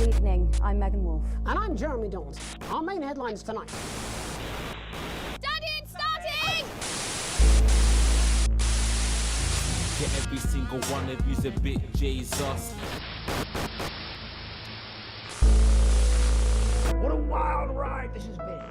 Good evening, I'm Megan Wolf. And I'm Jeremy Donaldson. Our main headlines tonight. Daddy, it's starting! Yeah, every single one of you's a bit Jesus. What a wild ride this has been.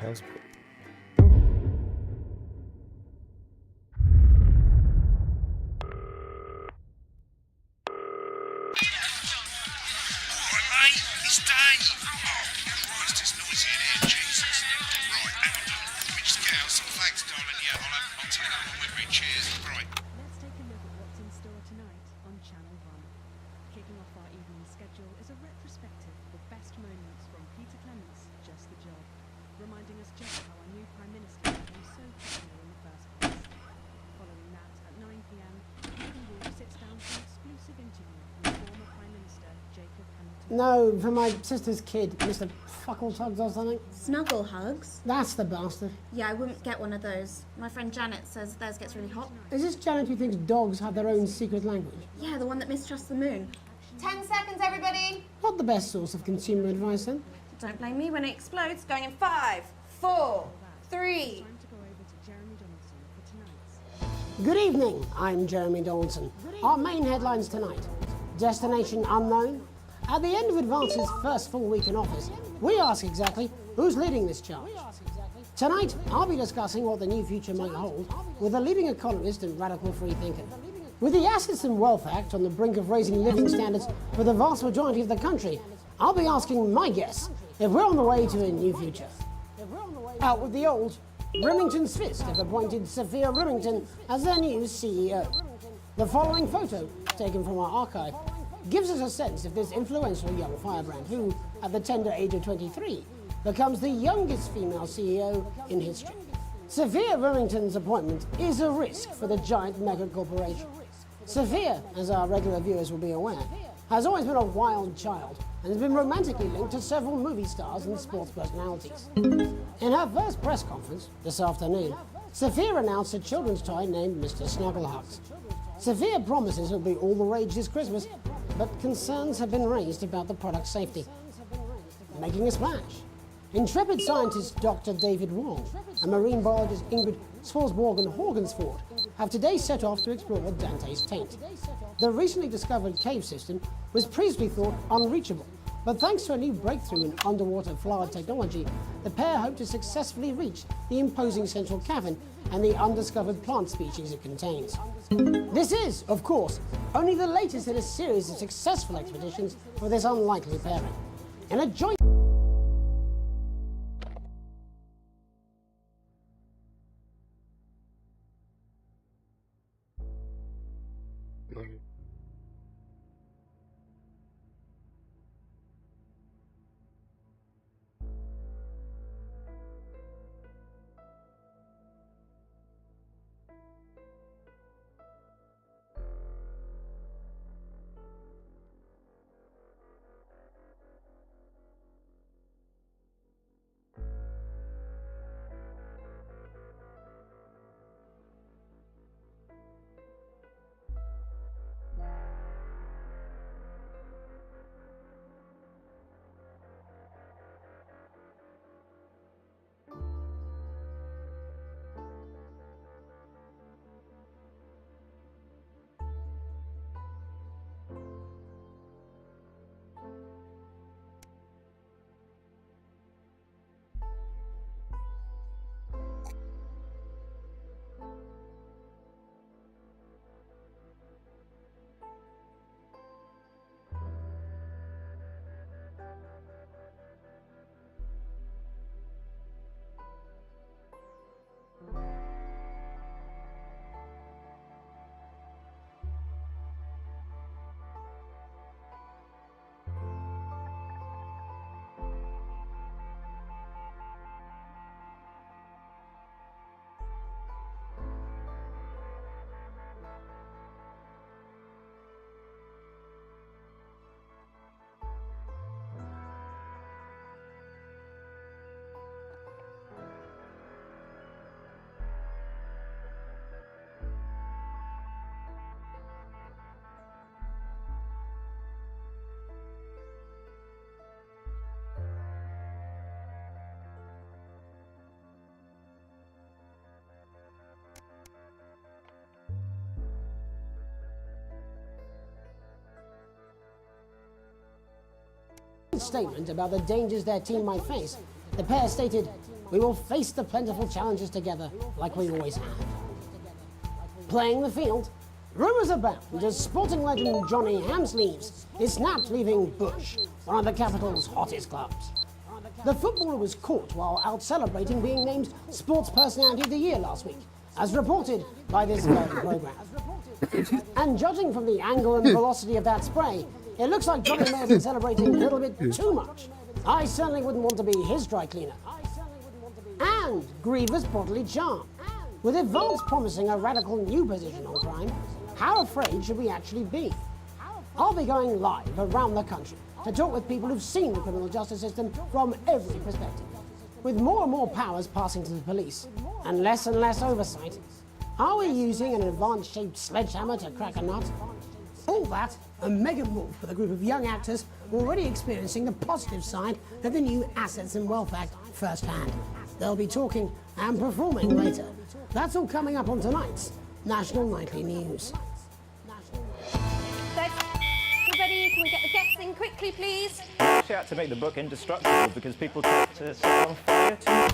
Alright, mate, it's Dave. Oh, Christ, it's noisy in here, Jesus. Right, hang on, let me just get out some flags, darling. Yeah, I'll take that one with me. Cheers. Right. Let's take a look at what's in store tonight on Channel 1. Kicking off our evening schedule is a retrospective of best moments from Peter Clement's Just the Job, reminding us just how our new Prime Minister became so popular in the first place. Following that, at 9 p.m, Megan Wolf sits down for an exclusive interview with former Prime Minister Jacob Hamilton. No, for my sister's kid, Mr. Fuckletugs or something. Snuggle hugs? That's the bastard. Yeah, I wouldn't get one of those. My friend Janet says theirs gets really hot. Is this Janet who thinks dogs have their own secret language? Yeah, the one that mistrusts the moon. 10 seconds, everybody. Not the best source of consumer advice, then. Don't blame me when it explodes. Going in 5, 4, 3. Time to go over to Jeremy Donaldson for tonight's Good evening, I'm Jeremy Donaldson. Our main headlines tonight. Destination unknown. At the end of Advance's first full week in office, we ask exactly who's leading this charge. Tonight, I'll be discussing what the new future might hold with a leading economist and radical free thinker. With the Assets and Wealth Act on the brink of raising living standards for the vast majority of the country, I'll be asking my guess if we're on the way to a new future. Out with the old, Remington's Fist have appointed Sophia Remington as their new CEO. The following photo, taken from our archive, gives us a sense of this influential young firebrand who, at the tender age of 23, becomes the youngest female CEO in history. Sophia Remington's appointment is a risk for the giant mega corporation. Sophia, as our regular viewers will be aware, has always been a wild child and has been romantically linked to several movie stars and sports personalities. In her first press conference this afternoon, Sophia announced a children's toy named Mr. Snugglehugs. Sophia promises it'll be all the rage this Christmas, but concerns have been raised about the product's safety. Making a splash. Intrepid scientist Dr. David Wong and marine biologist Ingrid Swarsborgen-Horgensford have today set off to explore Dante's taint. The recently discovered cave system was previously thought unreachable, but thanks to a new breakthrough in underwater flower technology, the pair hope to successfully reach the imposing central cavern and the undiscovered plant species it contains. This is, of course, only the latest in a series of successful expeditions for this unlikely pairing. In a joint statement about the dangers their team might face, the pair stated, "We will face the plentiful challenges together like we always have." Playing the field, rumours abound as sporting legend Johnny Hamsleeves is snapped leaving Bush, one of the capital's hottest clubs. The footballer was caught while out celebrating being named Sports Personality of the Year last week, as reported by this very programme. And judging from the angle and velocity of that spray, it looks like Johnny may have been celebrating a little bit too much. I certainly wouldn't want to be his dry cleaner. And grievous bodily charm. With Advance promising a radical new position on crime, how afraid should we actually be? I'll be going live around the country to talk with people who've seen the criminal justice system from every perspective. With more and more powers passing to the police, and less oversight, are we using an Advance-shaped sledgehammer to crack a nut? All that, a mega move with a group of young actors already experiencing the positive side of the new Assets and Wealth Act firsthand. They'll be talking and performing later. That's all coming up on tonight's National Nightly News. Everybody, can we get the guests in quickly, please? She had to make the book indestructible because people tried to set it on fire too.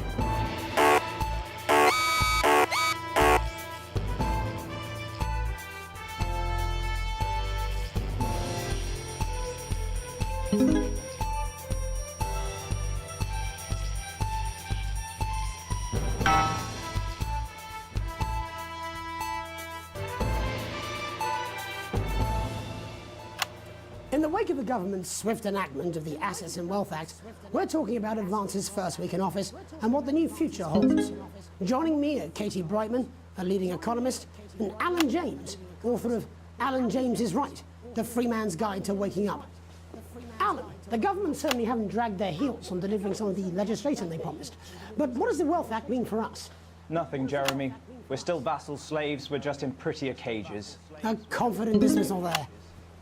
In the wake of the government's swift enactment of the Assets and Wealth Act, we're talking about Advance's first week in office and what the new future holds. Joining me are Katie Brightman, a leading economist, and Alan James, author of Alan James is Right, The Free Man's Guide to Waking Up. Alan, the government certainly haven't dragged their heels on delivering some of the legislation they promised. But what does the Wealth Act mean for us? Nothing, Jeremy. We're still vassal slaves, we're just in prettier cages. A confident dismissal there.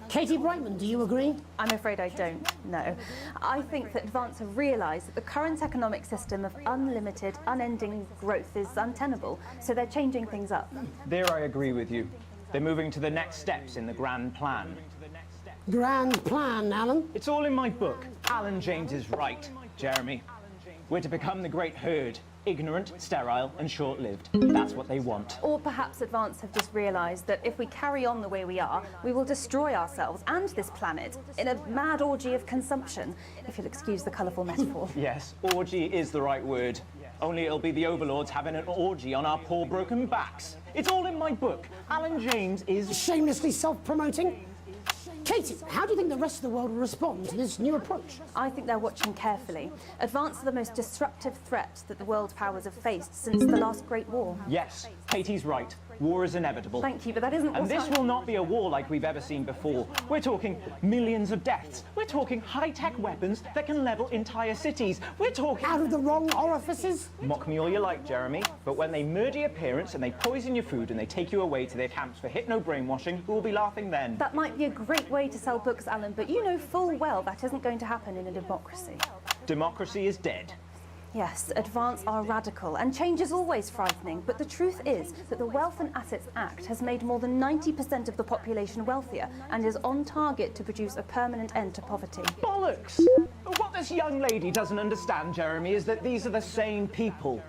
Katie Brightman, do you agree? I'm afraid I don't, no. I think that Advance have realised that the current economic system of unlimited, unending growth is untenable, so they're changing things up. There I agree with you. They're moving to the next steps in the grand plan. Grand plan, Alan. It's all in my book. Alan James is Right, Jeremy. We're to become the great herd. Ignorant, sterile, and short-lived. That's what they want. Or perhaps Advance have just realised that if we carry on the way we are, we will destroy ourselves and this planet in a mad orgy of consumption, if you'll excuse the colourful metaphor. Yes, orgy is the right word. Only it'll be the overlords having an orgy on our poor broken backs. It's all in my book. Alan James is... Shamelessly self-promoting? Katie, how do you think the rest of the world will respond to this new approach? I think they're watching carefully. Advance are the most disruptive threat that the world powers have faced since the last Great War. Yes, Katie's right. War is inevitable. Thank you, but that isn't And what this will not be a war like we've ever seen before. We're talking millions of deaths. We're talking high-tech weapons that can level entire cities. We're talking... Out of the wrong orifices? Mock me all you like, Jeremy, but when they murder your parents and they poison your food and they take you away to their camps for hypno-brainwashing, who will be laughing then? That might be a great way to sell books, Alan, but you know full well that isn't going to happen in a democracy. Democracy is dead. Yes, Advance are radical, and change is always frightening, but the truth is that the Wealth and Assets Act has made more than 90% of the population wealthier and is on target to produce a permanent end to poverty. Bollocks! What this young lady doesn't understand, Jeremy, is that these are the same people.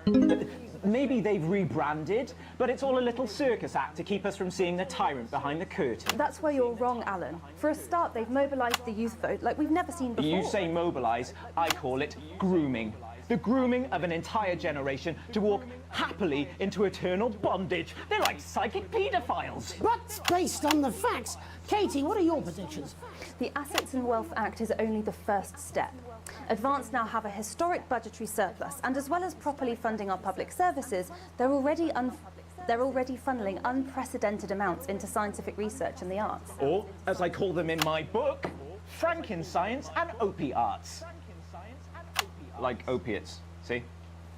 Maybe they've rebranded, but it's all a little circus act to keep us from seeing the tyrant behind the curtain. That's where you're wrong, Alan. For a start, they've mobilised the youth vote like we've never seen before. You say mobilise, I call it grooming. The grooming of an entire generation to walk happily into eternal bondage. They're like psychic paedophiles. But based on the facts, Katie, what are your predictions? The Assets and Wealth Act is only the first step. Advance now have a historic budgetary surplus, and as well as properly funding our public services, they're already funneling unprecedented amounts into scientific research and the arts. Or, as I call them in my book, Frankenscience and opiates. Like opiates, see?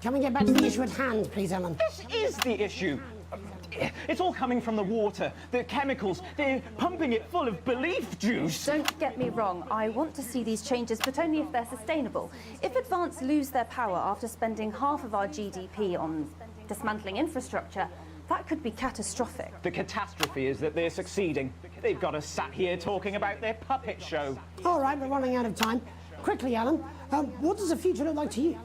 Can we get back to the issue at hand, please, Alan? This is the issue. It's all coming from the water, the chemicals. They're pumping it full of belief juice. Don't get me wrong, I want to see these changes, but only if they're sustainable. If Advance lose their power after spending half of our GDP on dismantling infrastructure, that could be catastrophic. The catastrophe is that they're succeeding. They've got us sat here talking about their puppet show. All right, we're running out of time. Quickly, Alan, what does the future look like to you?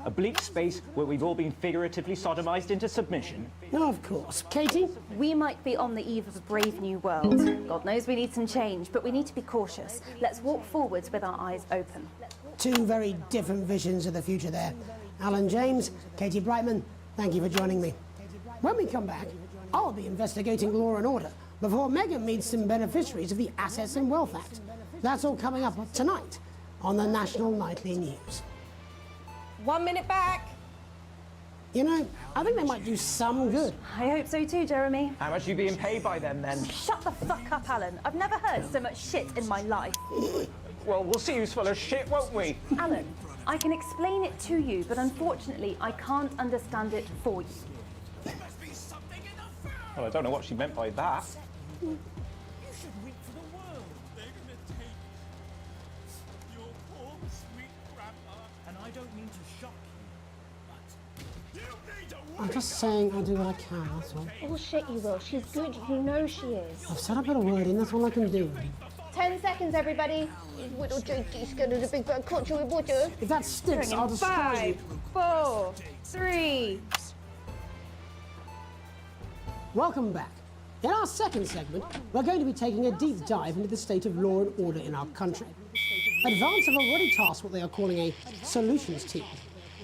A bleak space where we've all been figuratively sodomized into submission. Oh, of course. Katie? We might be on the eve of a brave new world. God knows we need some change, but we need to be cautious. Let's walk forwards with our eyes open. Two very different visions of the future there. Alan James, Katie Brightman, thank you for joining me. When we come back, I'll be investigating law and order before Megan meets some beneficiaries of the Assets and Wealth Act. That's all coming up tonight on the National Nightly News. 1 minute back. You know, I think they might do some good. I hope so too, Jeremy. How much are you being paid by them, then? Shut the fuck up, Alan. I've never heard so much shit in my life. Well, we'll see who's full of shit, won't we? Alan, I can explain it to you, but unfortunately, I can't understand it for you. Well, I don't know what she meant by that. You should weep for the world. They're gonna take your poor sweet grandma. And I don't mean to shock you, but you need to I'm just saying I'll do what I can, that's all. Bullshit, you will. She's good. You know she is. I've said I put a word in, that's all I can do. 10 seconds, everybody. Little Jakey scared of the big bad culture with water. If that sticks, I'll destroy you. 5, 4, 3. Welcome back. In our second segment, we're going to be taking a deep dive into the state of law and order in our country. Advance have already tasked what they are calling a solutions team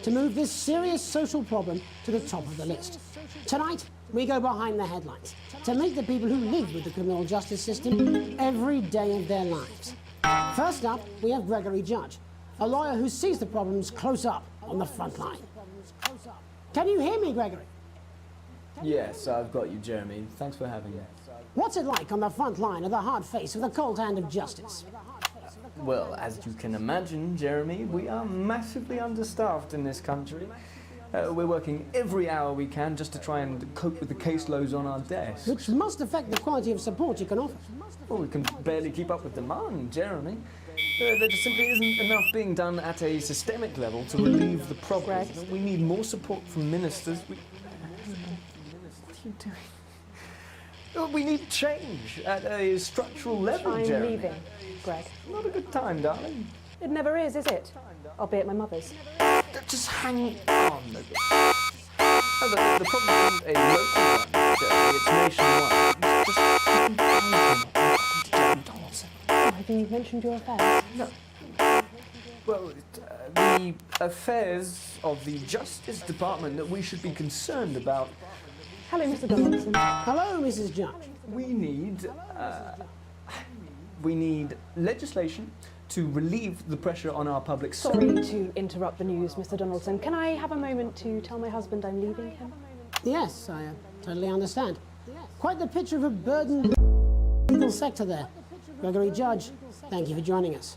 to move this serious social problem to the top of the list. Tonight, we go behind the headlines to meet the people who live with the criminal justice system every day of their lives. First up, we have Gregory Judge, a lawyer who sees the problems close up on the front line. Can you hear me, Gregory? Yes, I've got you, Jeremy. Thanks for having me. What's it like on the front line of the hard face with the cold hand of justice? Well, as you can imagine, Jeremy, we are massively understaffed in this country. We're working every hour we can just to try and cope with the caseloads on our desks. Which must affect the quality of support you can offer. Well, we can barely keep up with demand, Jeremy. There just simply isn't enough being done at a systemic level to relieve the problem. We need more support from ministers. What are you doing? Well, we need change at a structural level, I'm Jeremy. leaving, Greg. Not a good time, darling. It never is it? I'll be at my mother's. Just hang on. The problem isn't a local one, Jeremy. It's nationwide. Just Have you mentioned your affairs? No. Well, the affairs of the Justice Department that we should be concerned about. Hello, Mr. Donaldson. Hello, Mrs. Judge. We need legislation to relieve the pressure on our public Sorry to interrupt the news, Mr. Donaldson. Can I have a moment to tell my husband I'm leaving him? Yes, I totally understand. Quite the picture of a burdened legal sector there. Gregory Judge, thank you for joining us.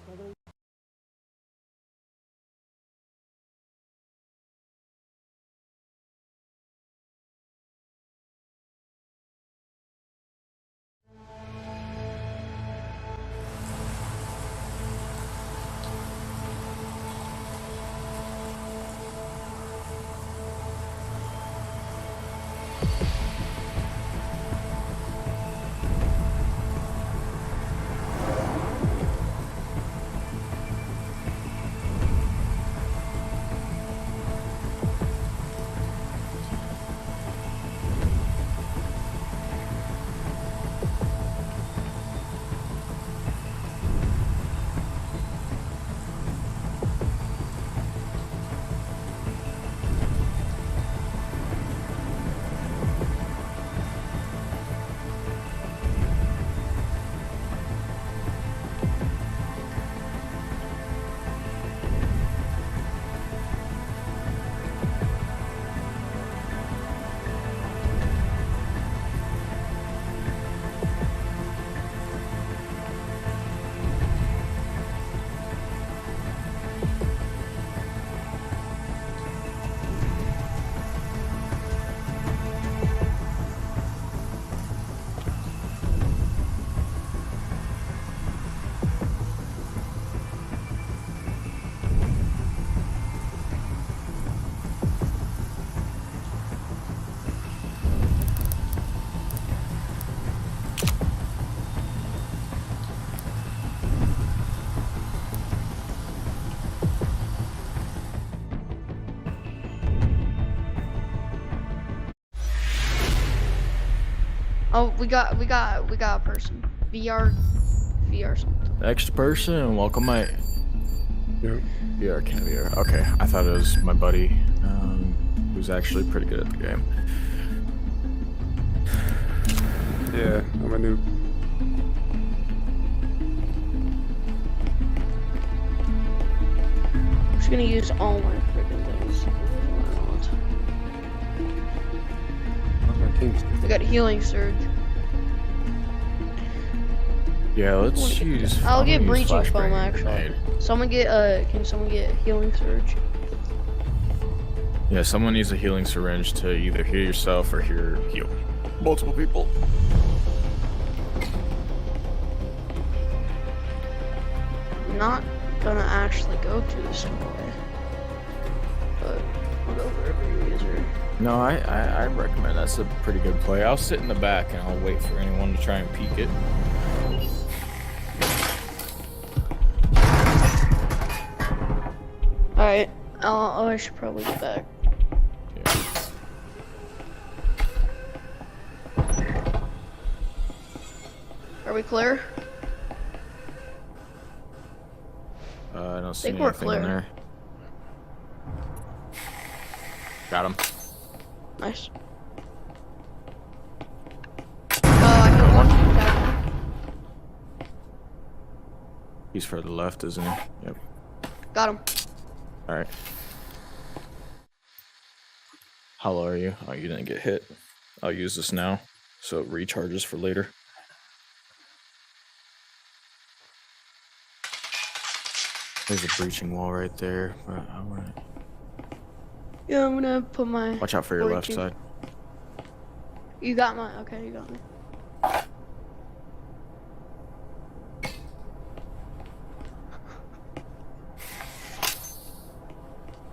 Oh, we got a person. VR something. Next person, welcome my VR Caviar. Okay, I thought it was my buddy, who's actually pretty good at the game. Yeah, I'm a noob. I'm just gonna use all my freaking things. I got healing surge. Yeah, let's use. I'll get use breaching flashbang foam actually. grenade. Someone get can someone get healing surge? Yeah, someone needs a healing syringe to either heal yourself or heal multiple people. I'm not gonna actually go to the store, but I'll go wherever you guys are. No, I recommend that's a pretty good play. I'll sit in the back and I'll wait for anyone to try and peek it. Alright. Oh, I should probably get back. Are we clear? I don't see Think we're anything in clear. there. Got him. Nice. I hit one. Got him. He's further left, isn't he? Yep. Got him. All right. How low are you? Oh, you didn't get hit. I'll use this now, so it recharges for later. There's a breaching wall right there, but I want to... Yeah, I'm gonna put my... Watch out for your left 42. side. You got my... Okay, you got me.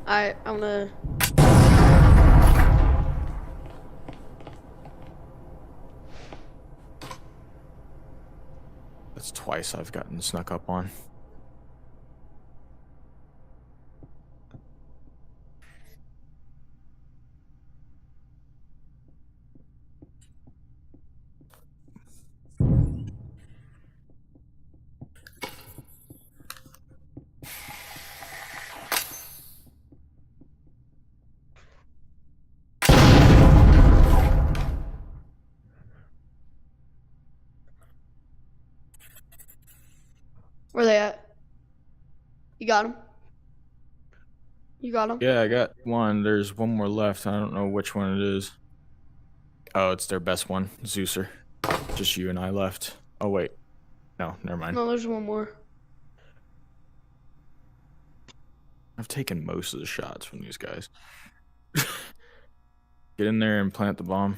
Alright, I'm gonna... That's twice I've gotten snuck up on. Where they at? You got him? You got him? Yeah, I got one. There's one more left. I don't know which one it is. Oh, it's their best one, Zeuser. Just you and I left. Oh, wait. No, never mind. No, there's one more. I've taken most of the shots from these guys. Get in there and plant the bomb.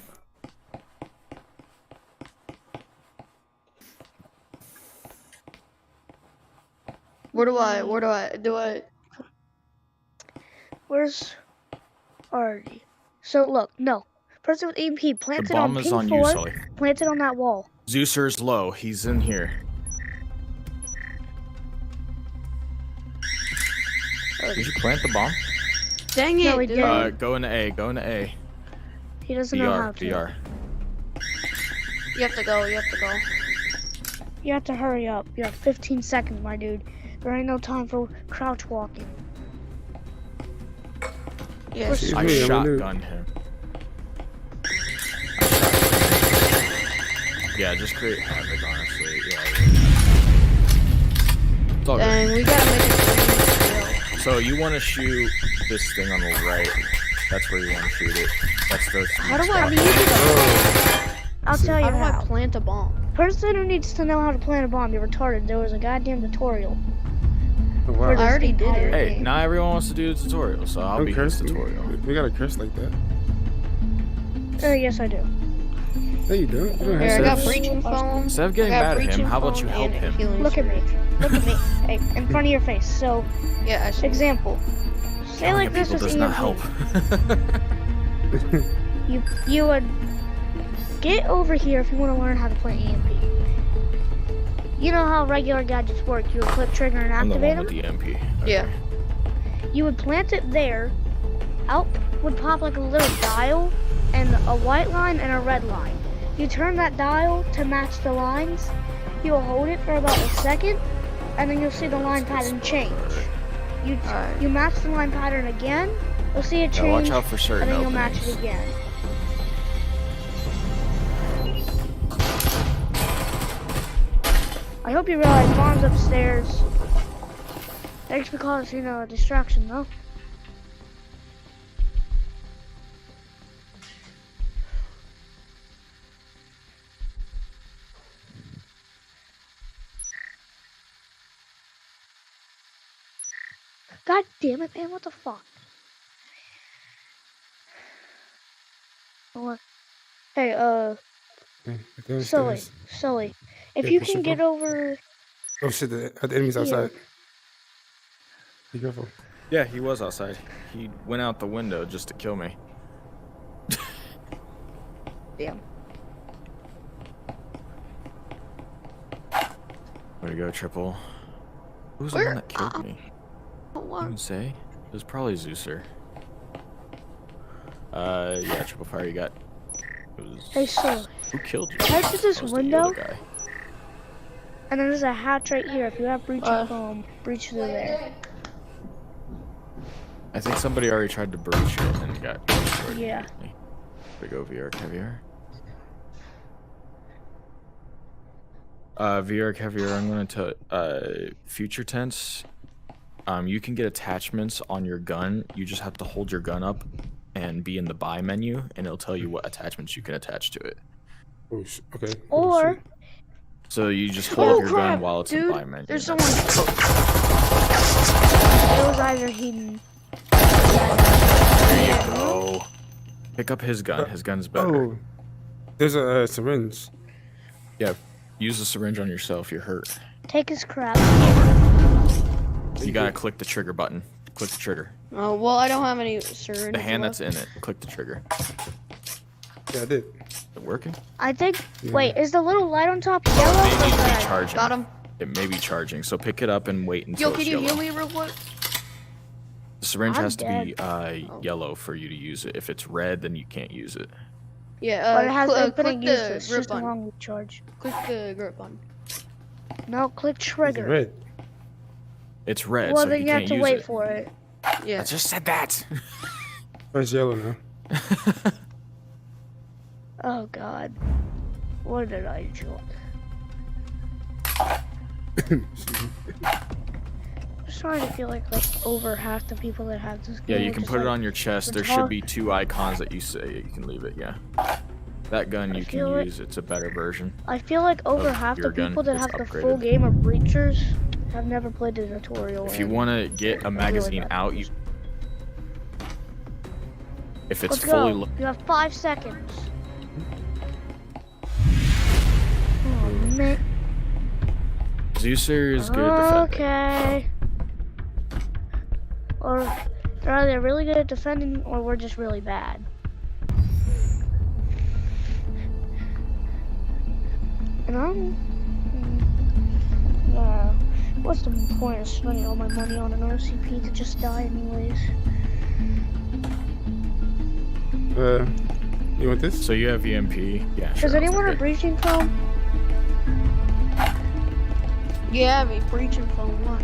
Where's Artie? So look, no. Person with EMP, plant The it on bomb is pin on you, 4, Sully. plant it on that wall. Zeuser's low. He's in here. Did you plant the bomb? Dang it, No, he dude. didn't. Go into A. Go into A. He doesn't know how to. BR. You have to go, you have to go. You have to hurry up. You have 15 seconds, my dude. There ain't no time for crouch walking. Yes. I shotgunned him. Yeah, just create havoc, honestly. Yeah. It's all good. Dang, we gotta make it. So you want to shoot this thing on the right. That's where you want to shoot it. That's the... How do I I'll tell you How do how. I plant a bomb? Person who needs to know how to plant a bomb, you're retarded. There was a goddamn tutorial. Wow. For this I already did entire it. Hey, game. not everyone wants to do the tutorial, so I'll Don't be curse. his tutorial. We gotta curse like that. Yes, I do. No, you don't. You don't Here, I have got to. breaching foam. Instead of getting I got mad at him, breaching how about you foam help and him? healing Look at me. surge. Look at me. Hey, in front of your face. So, Yeah, I see. example. Say Killing like this people was does not help. You would get over here if you want to learn how to play EMP. You know how regular gadgets work. You would click trigger and I'm the activate one them. with the EMP. Yeah. You would plant it there. Out would pop like a little dial and a white line and a red line. You turn that dial to match the lines. You'll hold it for about a second, and then you'll see the line pattern change. You match the line pattern again. You'll see it change. Now watch out for certain and then you'll match openings. it again. I hope you realize bomb's upstairs. Thanks for causing a distraction, though. God damn it, man! What the fuck? What? Hey, Sully, Sully, if Yeah, you push can it, get bro. over. Oh shit, the enemy's outside. Be careful. Yeah, he was outside. He went out the window just to kill me. Damn. Way to go, Triple. Who's the Where? one that killed me? I What? didn't say. It was probably Zeuser. Yeah, Triple Fire, you got... It was... Hey, so Who killed you? head to this That was the window, other guy. and then there's a hatch right here. If you have breaching foam, breach through there. I think somebody already tried to breach it and got destroyed. Yeah. Big VR Caviar. VR Caviar, I'm gonna tell future tense. You can get attachments on your gun. You just have to hold your gun up and be in the buy menu, and it'll tell you what attachments you can attach to it. Oh, okay. Or So you just hold your gun while it's in Dude, buy menu. there's someone. it was either hidden. There you go. Pick up his gun. His gun's better. Oh, there's a syringe. Yeah, use the syringe on yourself. You're hurt. Take his crap. You gotta click the trigger button. Click the trigger. Oh well, I don't have any syringes. The hand left. that's in it. Click the trigger. Yeah, I did. Is it working? I think. Yeah. Wait, is the little light on top yellow? It may or need to red? be charging. Got him. It may be charging, so pick it up and wait until Yo, can it's you yellow. heal me real quick? The syringe I'm has to be Oh. yellow for you to use it. If it's red, then you can't use it. Yeah. But it has infinite click use. the It's grip just a button. long charge. Click the grip button. No, click It's trigger. red. It's red, Well, so then you you have can't to use wait it. for it. Yeah. I just said that. Oh, it's yellow now. Oh God, what did I do? I'm starting to feel like over half the people that have this Yeah, game you are can just, put it like, on your chest. There retard- should be 2 icons that you say you can leave it. Yeah. That gun you can feel it. use. It's a better version. I feel like over of half the your gun people that that's have the full upgraded. game of breachers have never played the tutorial. If you and- want to get a magazine bad. out, you. If it's Let's fully. go. You have 5 seconds. Oh man. Zeuser is good at defending. Okay. Or they're either really good at defending, or we're just really bad. And yeah. What's the point of spending all my money on an RCP to just die anyways? You want this? So you have EMP. Yeah, sure. Does I'll anyone take have it. breaching foam? Yeah, me breaching phone one.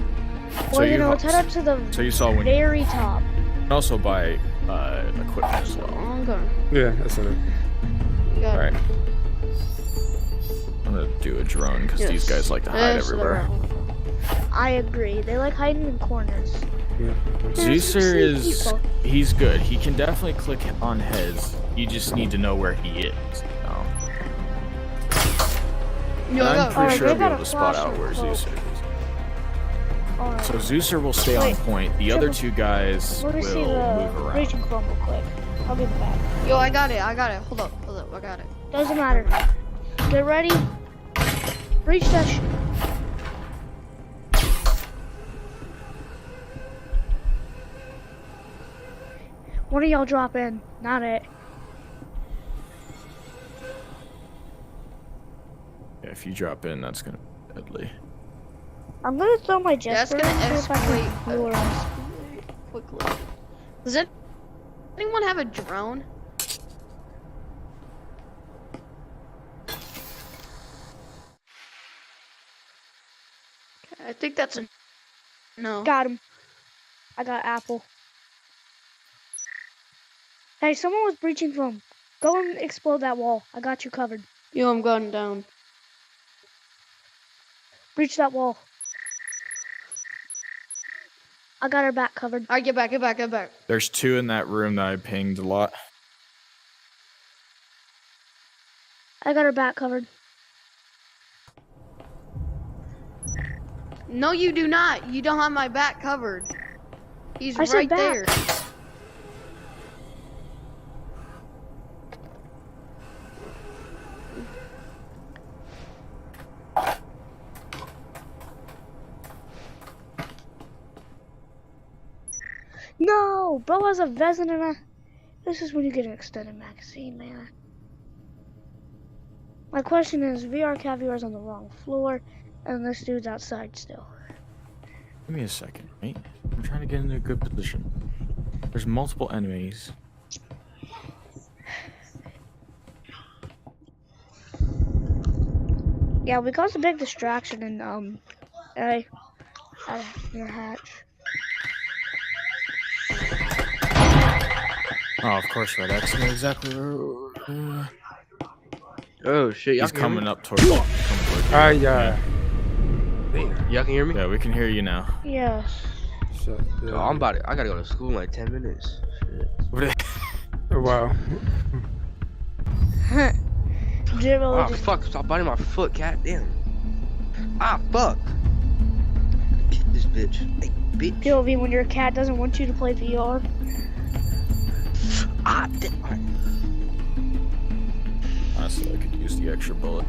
So Well, you you know, ho- let's head up to the So you saw when. You very top. can also buy equipment as well. I'm going. Yeah, that's it. You got Alright. I'm gonna do a drone because these guys like to hide Yes, everywhere. I agree. They like hiding in corners. Yeah. Zeuser is. people. He's good. He can definitely click on heads. You just need to know where he is. Oh. Yo, I I'm got- pretty sure they I'll be got able a to spot flash out where and Zeuser is. Alright. So Zeuser will stay on Wait, point. The other Triple- 2 guys Let me will see move the around. breaching foam real quick. I'll be back. Yo, I got it. Hold up, I got it. Doesn't matter. Get ready. Breach that shit. One of y'all drop in. Not it. Yeah, if you drop in, that's gonna be deadly. I'm gonna throw my That's jet gonna and see if I can escalate lure us. quickly. Does anyone have a drone? Okay, I think that's a no. Got him. I got Apple. Hey, someone was breaching foam. Go and explode that wall. I got you covered. Yo, I'm going down. Breach that wall. I got her back covered. Alright, get back. There's 2 in that room that I pinged a lot. I got her back covered. No, you do not. You don't have my back covered. He's I said right back. there. No! Bro has a Vezin and a... This is when you get an extended magazine, man. My question is, VR Caviar's on the wrong floor, and this dude's outside still. Give me a second, mate. I'm trying to get into a good position. There's multiple enemies. Yeah, we caused a big distraction in at your hatch. Oh, of course, Red X knew exactly where. Oh shit! He's coming up towards you. Ah, yeah. Y'all can hear me? Yeah, we can hear you now. Yes. Shit, Oh, I gotta go to school in like 10 minutes. Shit. Oh, wow. Ah, fuck! Stop biting my foot, cat. Damn. Ah, fuck. Get this bitch. Hey, bitch. POV, when your cat doesn't want you to play VR. Ah, damn. Alright. Honestly, I could use the extra bullet.